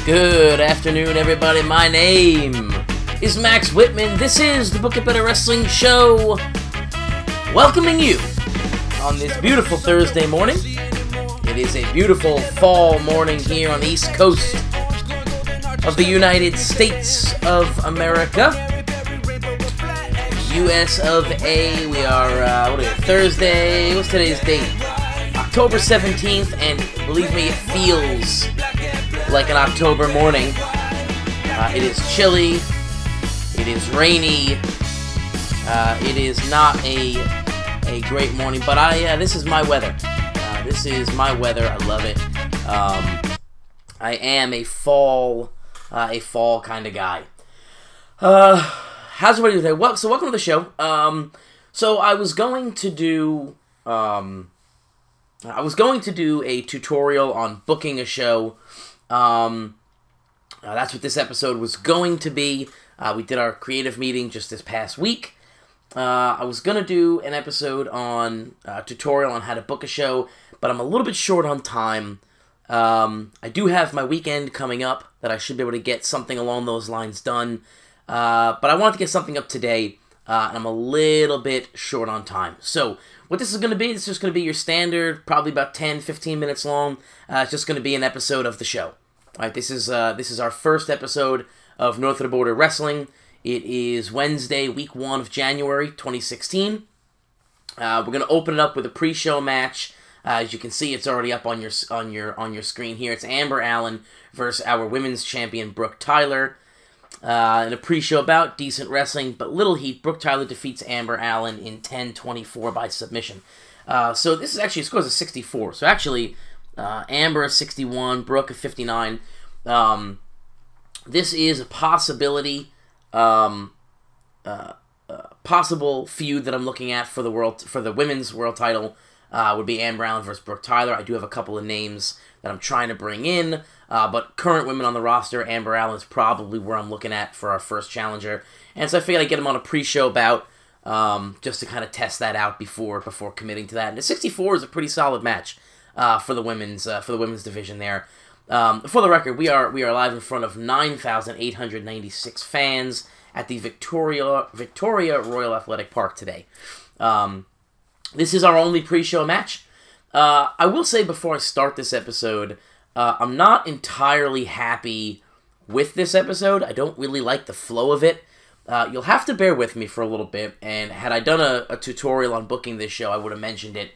Good afternoon, everybody. My name is Max Whitman. This is the Book It Better Wrestling Show, welcoming you on this beautiful Thursday morning. It is a beautiful fall morning here on the East Coast of the United States of America. US of A. We are, Thursday. What's today's date? October 17th, and believe me, it feels like an October morning. It is chilly. It is rainy. It is not a great morning, but this is my weather. This is my weather. I love it. I am a fall kind of guy. How's everybody today? Well, so welcome to the show. So I was going to do a tutorial on booking a show. That's what this episode was going to be. We did our creative meeting just this past week. I was going to do an episode on tutorial on how to book a show, but I'm a little bit short on time. I do have my weekend coming up that I should be able to get something along those lines done. But I wanted to get something up today, and I'm a little bit short on time. So what this is going to be, it's just going to be your standard, probably about 10-15 minutes long. It's just going to be an episode of the show. All right, this is our first episode of North of the Border Wrestling. It is Wednesday, week 1 of January 2016. We're going to open it up with a pre-show match. As you can see, it's already up on your screen here. It's Amber Allen versus our women's champion Brooke Tyler. In a pre-show bout, decent wrestling, but little heat. Brooke Tyler defeats Amber Allen in 10-24 by submission. So this is actually, it scores a 64. So actually, Amber a 61, Brooke a 59. This is a possibility, possible feud that I'm looking at for the women's world title. Would be Amber Allen versus Brooke Tyler. I do have a couple of names that I'm trying to bring in, but current women on the roster, Amber Allen is probably where I'm looking at for our first challenger. And so I figured I'd get him on a pre-show bout, just to kind of test that out before committing to that. And the 64 is a pretty solid match for the women's division there. For the record, we are live in front of 9,896 fans at the Victoria Royal Athletic Park today. This is our only pre-show match. I will say before I start this episode, I'm not entirely happy with this episode. I don't really like the flow of it. You'll have to bear with me for a little bit, and had I done a tutorial on booking this show, I would have mentioned it.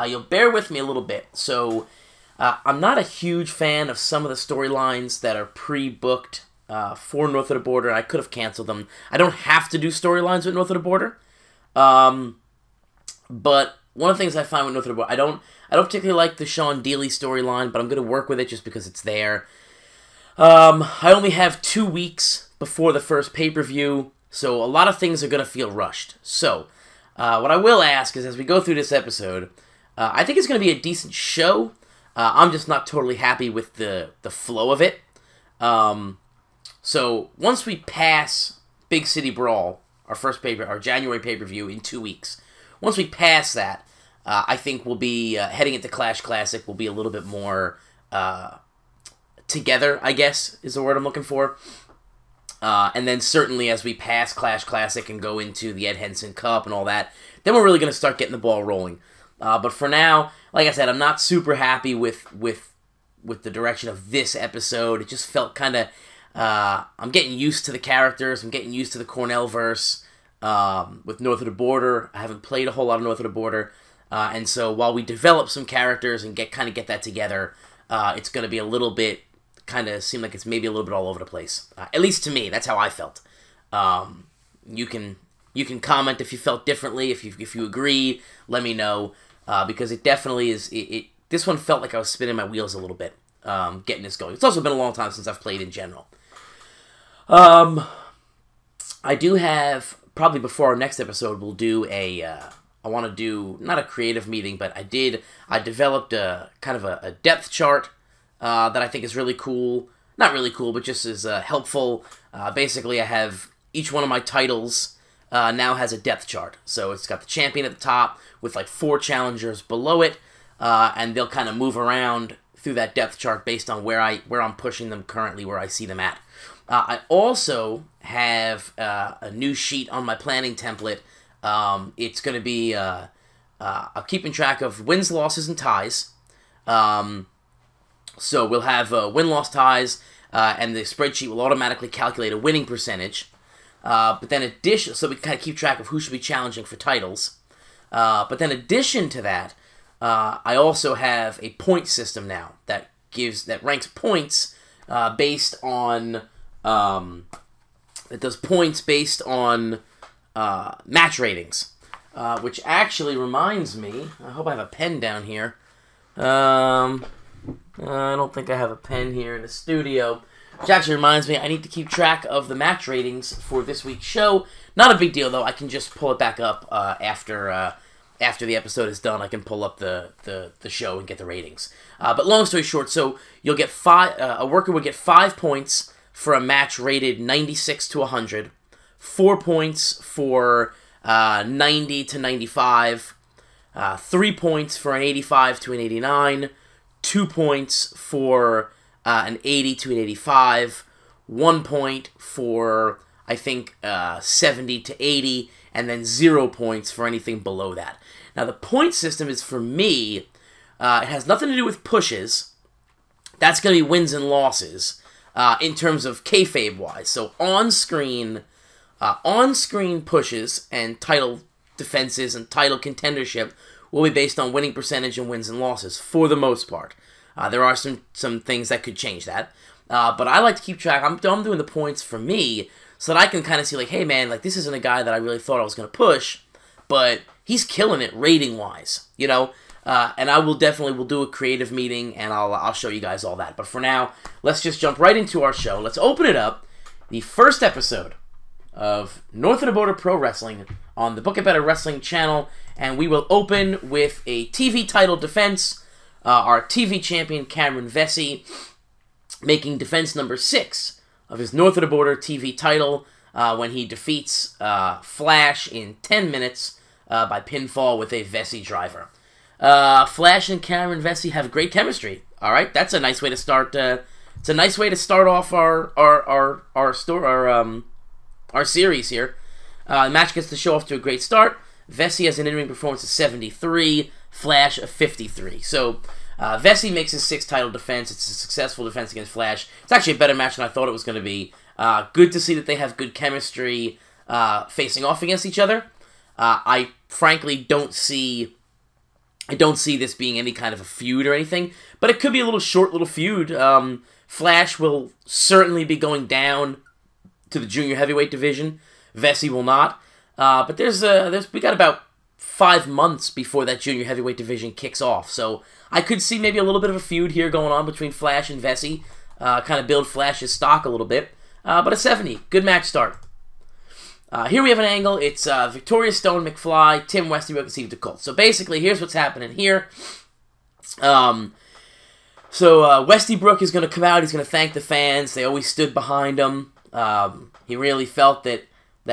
You'll bear with me a little bit. So, I'm not a huge fan of some of the storylines that are pre-booked for North of the Border. I could have canceled them. I don't have to do storylines with North of the Border. But one of the things I find with North of the Border, I don't particularly like the Sean Daly storyline, but I'm going to work with it just because it's there. I only have 2 weeks before the first pay-per-view, so a lot of things are going to feel rushed. So, what I will ask is, as we go through this episode, I think it's going to be a decent show. I'm just not totally happy with the flow of it. So, once we pass Big City Brawl, our January pay-per-view in 2 weeks, once we pass that, I think we'll be heading into Clash Classic. We'll be a little bit more together, I guess, is the word I'm looking for. And then certainly as we pass Clash Classic and go into the Ed Henson Cup and all that, then we're really going to start getting the ball rolling. But for now, like I said, I'm not super happy with the direction of this episode. It just felt kind of... I'm getting used to the characters. I'm getting used to the Cornell-verse. With North of the Border, I haven't played a whole lot of North of the Border. And so while we develop some characters and get that together, it's going to be a little bit, kind of seem like it's maybe a little bit all over the place. At least to me, that's how I felt. You can comment if you felt differently, if you agree, let me know, because it definitely is. This one felt like I was spinning my wheels a little bit, getting this going. It's also been a long time since I've played in general. I do have, probably before our next episode, we'll do I want to do, not a creative meeting, but I developed a kind of a depth chart that I think is really cool. Not really cool, but just is helpful. Basically, I have each one of my titles now has a depth chart. So it's got the champion at the top with like 4 challengers below it, and they'll kind of move around depth chart based on where I'm pushing them currently, where I see them at. I also have a new sheet on my planning template. It's going to be I'm keeping track of wins, losses, and ties. So we'll have win-loss ties, and the spreadsheet will automatically calculate a winning percentage. But then so we can kind of keep track of who should be challenging for titles. But then addition to that, I also have a point system now that ranks points based on it does points based on match ratings, which actually reminds me. I hope I have a pen down here. I don't think I have a pen here in the studio. Which actually reminds me, I need to keep track of the match ratings for this week's show. Not a big deal, though. I can just pull it back up after the episode is done. I can pull up the show and get the ratings. But long story short, so you'll get a worker would get 5 points for a match rated 96 to 100, 4 points for 90 to 95, 3 points for an 85 to an 89, 2 points for an 80 to an 85, 1 point for, I think, 70 to 80, and then 0 points for anything below that. Now, the point system is, for me, it has nothing to do with pushes. That's going to be wins and losses in terms of kayfabe-wise. So on-screen pushes and title defenses and title contendership will be based on winning percentage and wins and losses, for the most part. There are some things that could change that. But I like to keep track. I'm doing the points for me so that I can kind of see, like, hey, man, like, this isn't a guy that I really thought I was going to push, but he's killing it rating-wise, you know? And I will do a creative meeting, and I'll show you guys all that. But for now, let's just jump right into our show. Let's open it up. The first episode of North of the Border Pro Wrestling on the Book It Better Wrestling channel, and we will open with a TV title defense. Our TV champion, Cameron Vesey, making defense number 6 of his North of the Border TV title when he defeats Flash in 10 minutes by pinfall with a Vesey driver. Flash and Cameron Vesey have great chemistry. All right, that's a nice way to start. It's a nice way to start off our series here. The match gets the show off to a great start. Vesey has an in-ring performance of 73. Flash of 53. So Vesey makes his 6th title defense. It's a successful defense against Flash. It's actually a better match than I thought it was going to be. Good to see that they have good chemistry facing off against each other. I frankly don't see this being any kind of a feud or anything, but it could be a short little feud. Flash will certainly be going down to the junior heavyweight division. Vesey will not. But we got about 5 months before that junior heavyweight division kicks off, so I could see maybe a little bit of a feud here going on between Flash and Vesey, kind of build Flash's stock a little bit. But a 70, good match start. Here we have an angle. It's Victoria Stone, McFly, Tim Westbrook, and Steve Colt. So basically, here's what's happening here. Westbrook is going to come out. He's going to thank the fans. They always stood behind him. He really felt that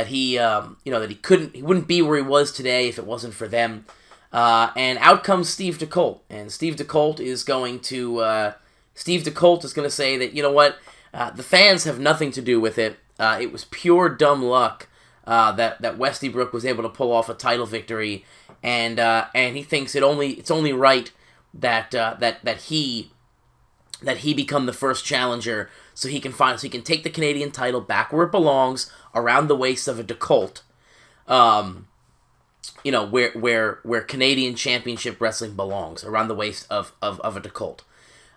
he wouldn't be where he was today if it wasn't for them. And out comes Steve Colt, and Steve Colt is going to say that, you know what, the fans have nothing to do with it. It was pure dumb luck that Westbrook was able to pull off a title victory, and he thinks it's only right that he become the first challenger, so he can take the Canadian title back where it belongs, around the waist of a Colt. Where Canadian Championship Wrestling belongs, around the waist of a Colt.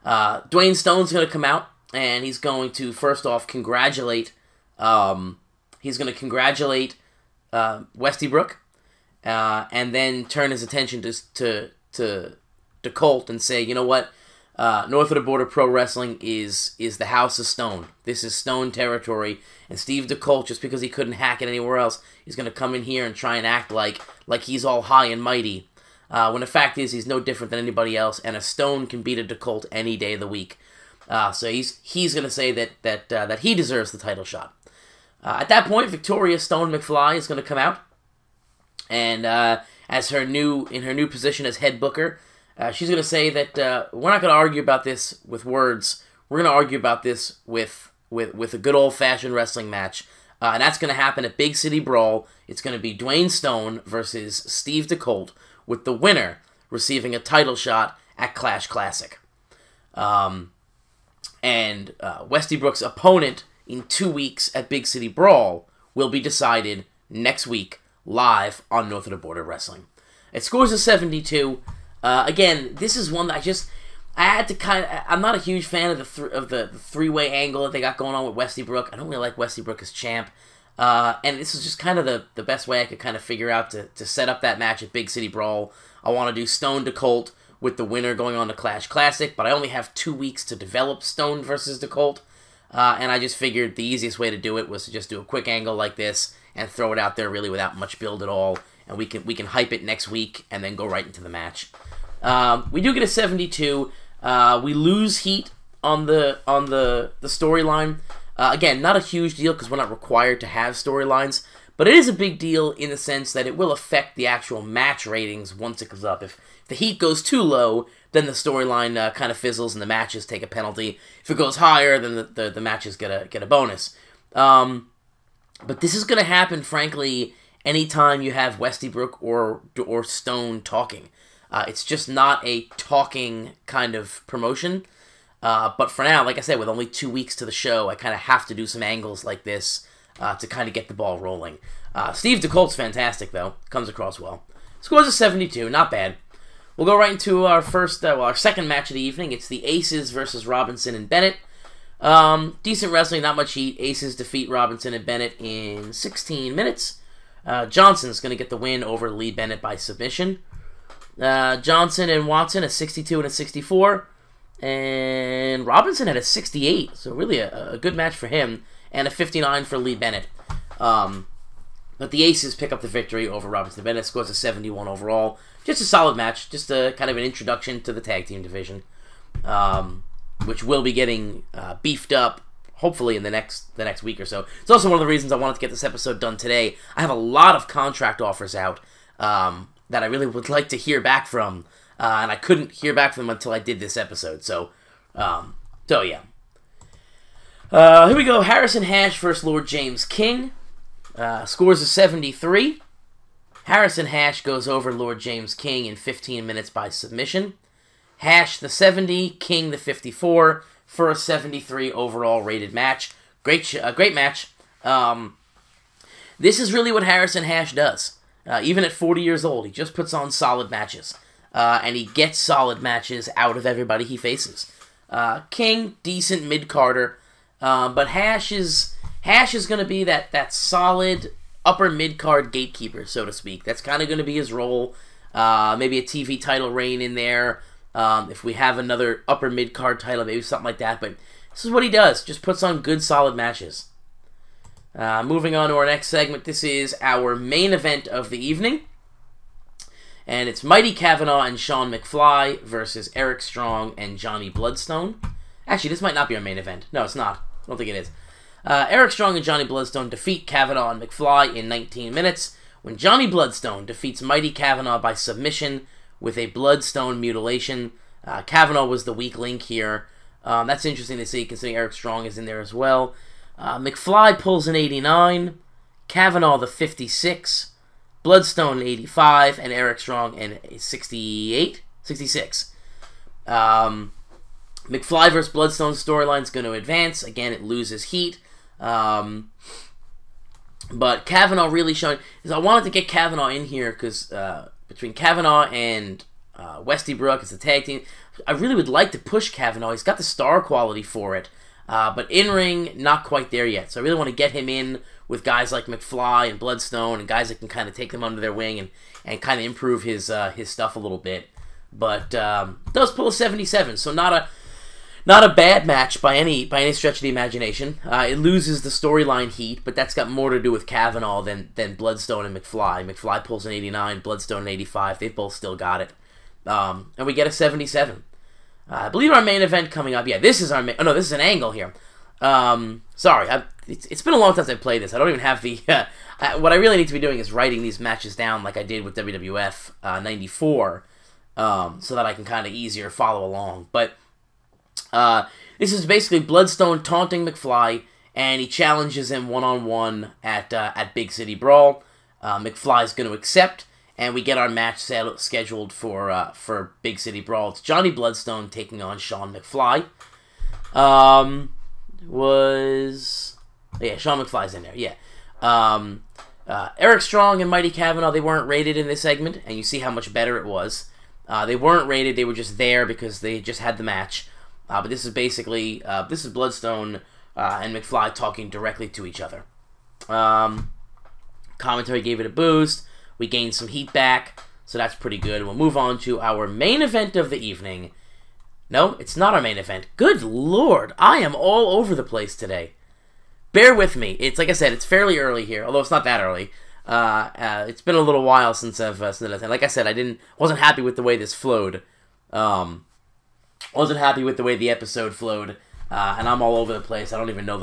Dwayne Stone's going to come out, and he's going to first off congratulate Westbrook, and then turn his attention to Colt and say, you know what, North of the Border Pro Wrestling is the House of Stone. This is Stone territory, and Steve Colt, just because he couldn't hack it anywhere else, he's going to come in here and try and act like he's all high and mighty, when the fact is he's no different than anybody else, and a Stone can beat a Colt any day of the week. So he's going to say that he deserves the title shot. At that point, Victoria Stone McFly is going to come out, and in her new position as head booker, She's going to say that we're not going to argue about this with words. We're going to argue about this with a good old-fashioned wrestling match. And that's going to happen at Big City Brawl. It's going to be Dwayne Stone versus Steve Colt, with the winner receiving a title shot at Clash Classic. And Westbrook's opponent in 2 weeks at Big City Brawl will be decided next week live on North of the Border Wrestling. It scores a 72. Again, this is one that I had to I'm not a huge fan of the three-way angle that they got going on with Westbrook. I don't really like Westbrook as champ. And this is just kind of the best way I could kind of figure out to set up that match at Big City Brawl. I want to do Stone to Colt with the winner going on to Clash Classic, but I only have 2 weeks to develop Stone versus Colt. And I just figured the easiest way to do it was to just do a quick angle like this and throw it out there really without much build at all. And we can hype it next week and then go right into the match. We do get a 72. We lose heat on the storyline. Again, not a huge deal because we're not required to have storylines, but it is a big deal in the sense that it will affect the actual match ratings once it goes up. If the heat goes too low, then the storyline kind of fizzles and the matches take a penalty. If it goes higher, then the matches get a bonus. But this is going to happen, frankly, anytime you have Westbrook or Stone talking. It's just not a talking kind of promotion. But for now, like I said, with only 2 weeks to the show, I kind of have to do some angles like this to kind of get the ball rolling. Steve Colt's fantastic, though. Comes across well. Scores a 72, not bad. We'll go right into our our second match of the evening. It's the Aces versus Robinson and Bennett. Decent wrestling, not much heat. Aces defeat Robinson and Bennett in 16 minutes. Johnson's going to get the win over Lee Bennett by submission. Johnson and Watson a 62 and a 64. And Robinson had a 68, so really a good match for him. And a 59 for Lee Bennett. But the Aces pick up the victory over Robinson and Bennett. Scores a 71 overall. Just a solid match. Just a kind of an introduction to the tag team division. Which will be getting beefed up, hopefully, in the next week or so. It's also one of the reasons I wanted to get this episode done today. I have a lot of contract offers out that I really would like to hear back from. And I couldn't hear back from them until I did this episode. So yeah. Here we go. Harrison Hash versus Lord James King. Scores a 73. Harrison Hash goes over Lord James King in 15 minutes by submission. Hash the 70, King the 54 for a 73 overall rated match. Great match. This is really what Harrison Hash does. Even at 40 years old, he just puts on solid matches. And he gets solid matches out of everybody he faces. King, decent mid-carder. But Hash is going to be that solid upper mid-card gatekeeper, so to speak. That's kind of going to be his role. Maybe a TV title reign in there. If we have another upper mid-card title, maybe something like that. But this is what he does. Just puts on good, solid matches. Moving on to our next segment. This is our main event of the evening. And it's Mighty Kavanaugh and Sean McFly versus Eric Strong and Johnny Bloodstone. Actually, this might not be our main event. No, it's not. I don't think it is. Eric Strong and Johnny Bloodstone defeat Kavanaugh and McFly in 19 minutes when Johnny Bloodstone defeats Mighty Kavanaugh by submission with a Bloodstone mutilation. Kavanaugh was the weak link here. That's interesting to see considering Eric Strong is in there as well. McFly pulls an 89. Kavanaugh the 56. Bloodstone 85, and Eric Strong in 66. McFly vs. Bloodstone storyline is going to advance. Again, it loses heat. But Kavanaugh really showing... I wanted to get Kavanaugh in here because between Kavanaugh and Westbrook as a tag team, I really would like to push Kavanaugh. He's got the star quality for it. But in-ring, not quite there yet. So I really want to get him in with guys like McFly and Bloodstone and guys that can kind of take them under their wing and kind of improve his stuff a little bit. But does pull a 77, so not a bad match by any stretch of the imagination. It loses the storyline heat, but that's got more to do with Kavanaugh than Bloodstone and McFly. McFly pulls an 89, Bloodstone an 85. They've both still got it. And we get a 77. I believe our main event coming up. Yeah, this is our main... Oh, no, this is an angle here. Sorry, it's been a long time since I played this. I don't even have the... what I really need to be doing is writing these matches down like I did with WWF 94. so that I can kind of easier follow along. But this is basically Bloodstone taunting McFly, and he challenges him one-on-one at Big City Brawl. McFly's going to accept, and we get our match scheduled for Big City Brawl. It's Johnny Bloodstone taking on Sean McFly. Sean McFly's in there, yeah. Eric Strong and Mighty Cavanaugh, they weren't rated in this segment, and you see how much better it was. They weren't rated, they were just there because they just had the match. But this is basically, this is Bloodstone and McFly talking directly to each other. Commentary gave it a boost. We gained some heat back, so that's pretty good. We'll move on to our main event of the evening. No, it's not our main event. Good Lord, I am all over the place today. Bear with me. It's like I said, it's fairly early here, although it's not that early. It's been a little while since I've like I said, wasn't happy with the way this flowed. Wasn't happy with the way the episode flowed, and I'm all over the place. I don't even know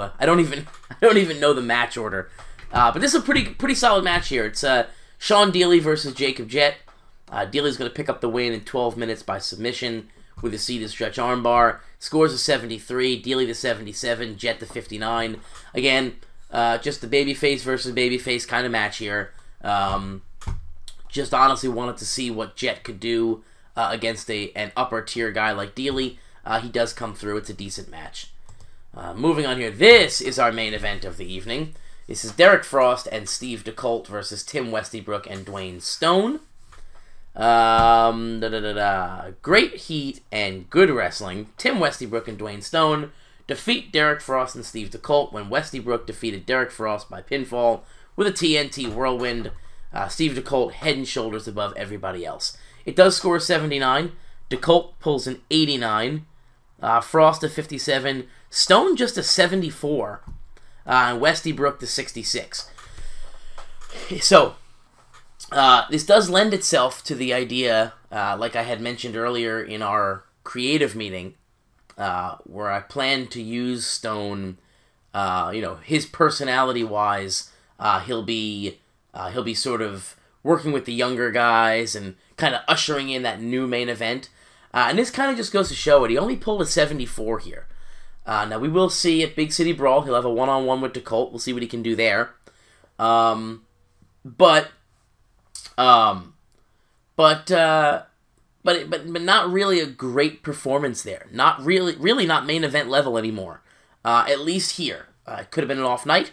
the match order. But this is a pretty solid match here. It's Sean Daly versus Jacob Jett. Daly's going to pick up the win in 12 minutes by submission with a seated stretch armbar. Scores of 73, Daly to 77, Jett to 59. Again, just the babyface versus babyface kind of match here. Just honestly wanted to see what Jett could do against an upper tier guy like Daly. He does come through. It's a decent match. Moving on here, this is our main event of the evening. This is Derek Frost and Steve DeColt versus Tim Westbrook and Dwayne Stone. Great heat and good wrestling. Tim Westbrook and Dwayne Stone defeat Derek Frost and Steve DeColt when Westbrook defeated Derek Frost by pinfall with a TNT whirlwind. Steve DeColt head and shoulders above everybody else. It does score 79. DeColt pulls an 89. Frost to 57. Stone just a 74. And Westbrook to 66. So, this does lend itself to the idea, like I had mentioned earlier in our creative meeting, where I plan to use Stone, his personality-wise, he'll be sort of working with the younger guys and kind of ushering in that new main event. And this kind of just goes to show it. He only pulled a 74 here. Now, we will see at Big City Brawl, he'll have a one-on-one with DeColt. We'll see what he can do there. But not really a great performance there. Not really not main event level anymore. At least here. It could have been an off night.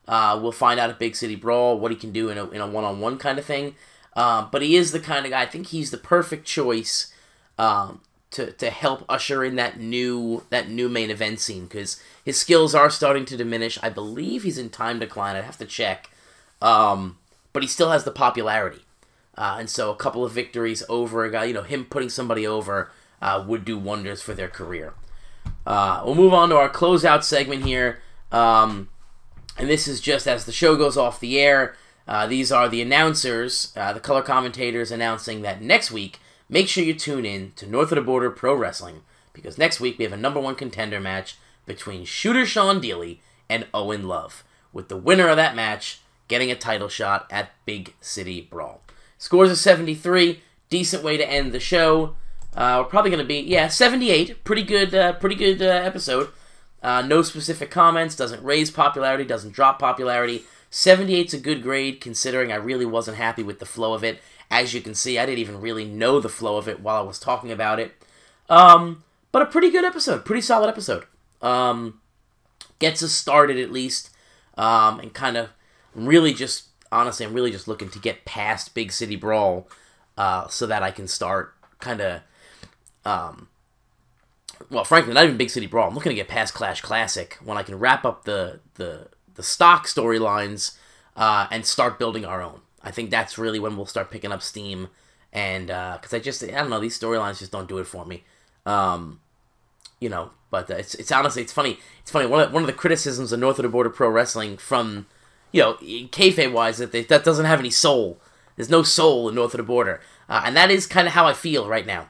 We'll find out at Big City Brawl what he can do in a one-on-one kind of thing. But he is the kind of guy, I think he's the perfect choice to help usher in that new main event scene, because his skills are starting to diminish. I believe he's in time decline. I'd have to check. But he still has the popularity. And so a couple of victories over a guy, him putting somebody over would do wonders for their career. We'll move on to our closeout segment here. And this is just as the show goes off the air. These are the announcers, the color commentators announcing that next week, make sure you tune in to North of the Border Pro Wrestling, because next week we have a #1 contender match between Shooter Sean Daly and Owen Love, with the winner of that match getting a title shot at Big City Brawl. Scores of 73, decent way to end the show. We're probably going to be, 78, pretty good episode. No specific comments, doesn't raise popularity, doesn't drop popularity. 78's a good grade, considering I really wasn't happy with the flow of it. As you can see, I didn't even really know the flow of it while I was talking about it. But a pretty good episode, pretty solid episode. Gets us started at least, and kind of really just, honestly, I'm really just looking to get past Big City Brawl, so that I can start kind of, well, frankly, not even Big City Brawl. I'm looking to get past Clash Classic when I can wrap up the stock storylines, and start building our own. I think that's really when we'll start picking up steam, and because I don't know, these storylines just don't do it for me. But it's honestly, it's funny. It's funny. One of the criticisms of North of the Border Pro Wrestling from, kayfabe wise, that doesn't have any soul. There's no soul in North of the Border, and that is kind of how I feel right now.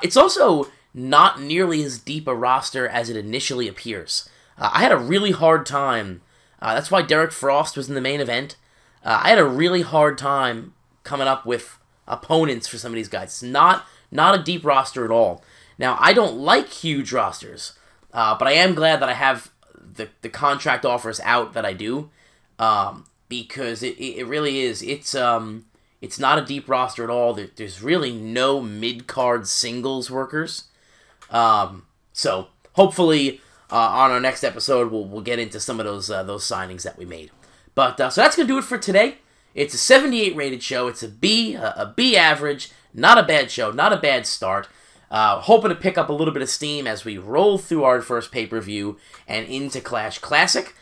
It's also not nearly as deep a roster as it initially appears. I had a really hard time. That's why Derek Frost was in the main event. I had a really hard time coming up with opponents for some of these guys. It's not not a deep roster at all. Now, I don't like huge rosters, but I am glad that I have the contract offers out that I do, because it really is. It's not a deep roster at all. There's really no mid-card singles workers. So hopefully on our next episode we'll get into some of those signings that we made. But so that's gonna do it for today. It's a 78 rated show. It's a B average. Not a bad show. Not a bad start. Hoping to pick up a little bit of steam as we roll through our first pay-per-view and into Clash Classic.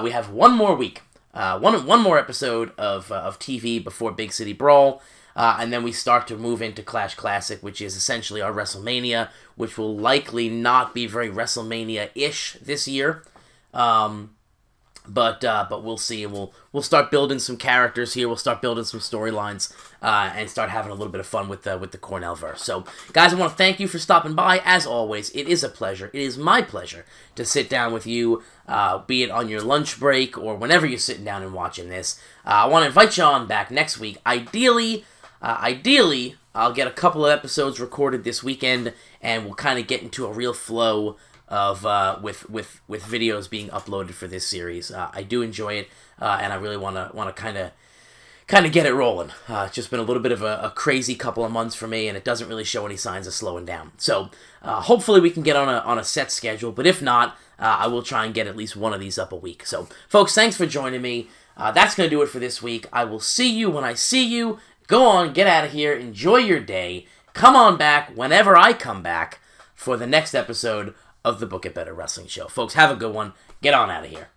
We have one more week. One more episode of TV before Big City Brawl, and then we start to move into Clash Classic, which is essentially our WrestleMania, which will likely not be very WrestleMania-ish this year. But we'll see, and we'll start building some characters here. We'll start building some storylines, and start having a little bit of fun with the Cornellverse. So, guys, I want to thank you for stopping by. As always, it is a pleasure. It is my pleasure to sit down with you, be it on your lunch break or whenever you're sitting down and watching this. I want to invite you on back next week. Ideally, I'll get a couple of episodes recorded this weekend, and we'll kind of get into a real flow of with videos being uploaded for this series. I do enjoy it, and I really want to kind of get it rolling. It's just been a little bit of a crazy couple of months for me, and it doesn't really show any signs of slowing down. So hopefully we can get on a set schedule, but if not, I will try and get at least one of these up a week. So, folks, thanks for joining me. That's going to do it for this week. I will see you when I see you. Go on, get out of here, enjoy your day. Come on back whenever I come back for the next episode of the Book It Better Wrestling Show. Folks, have a good one. Get on out of here.